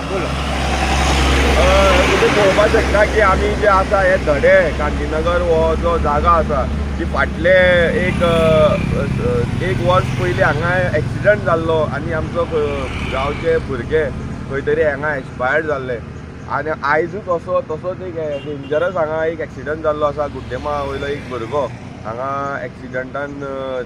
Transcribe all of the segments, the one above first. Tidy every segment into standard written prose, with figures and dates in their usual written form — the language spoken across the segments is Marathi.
बोलो. तुमी पळोवपाक शकता की आमी जे आसा हे धडे गांधीनगर हो जो जागा आसा की फाटले एक वर्स पयलीं हांगा एक्सिडंट जाल्लो आनी आमचो गांवचे भुरगे खंय तरी हांगा एक्सपायर्ड जाल्ले. आनी आयजूच तसोच एक डेंजरस हांगा एक एक्सिडंट जाल्लो आसा. गुड्डेमा वयलो एक भुरगो हांगा एक्सिडंटान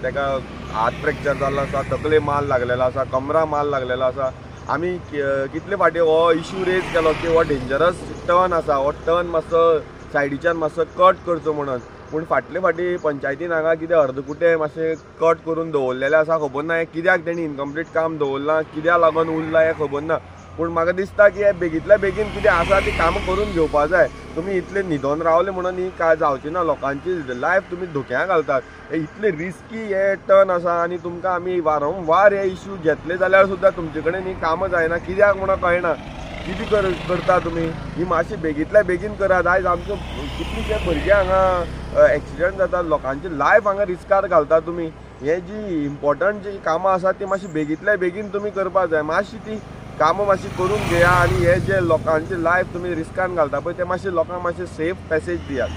ताका हात फ्रॅक्चर जाल्लो आसा, तकले माल लागलेलो आसा, कमरा माल लागलेलो आसा. आमी कितले फाटी हो इश्यू रेज केलो की हो डेंजरस टर्न आसा, हो टर्न मातसो सायडीच्यान मातसो कट करचो म्हणून. पूण फाटले फाटी पंचायतीन हांगा कितें अर्दकुटे मातशें कट करून दवरलेलें आसा. खबर ना कित्याक तेणी इनकम्प्लीट काम दवरलां, कित्याक लागून उरलां हें खबर ना. पूण म्हाका दिसता की हे बेगींतल्या बेगीन कितें आसा ती कामां करून घेवपा जाय. तुमी इतले न्हिदोन रावले म्हणून ही काय जावची ना. लोकांची लायफ तुमी धोक्याक घालतात. हे इतले रिस्की हे टर्न आसा आनी तुमकां आमी वारंवार हे इश्यू घेतले जाल्यार सुद्दां तुमचे कडेन ही कामां जायना. कित्याक म्हणून कळना. कितें करता तुमी ही मातशी बेगींतल्या बेगीन करात. आयज आमचो कितलेशे भुरगे हांगा एक्सिडंट जातात, लोकांची लायफ हांगा रिस्कार घालता तुमी. हे जी इम्पॉर्टंट जी कामां आसात ती मातशी बेगींतल्या बेगीन तुमी करपाक जाय. मातशी ती कामां मातशी करून घेया आनी हे जे लोकांची लायफ तुमी रिस्कान घालता पळय ते मातशे लोकांक मातशे सेफ पॅसेज दियात.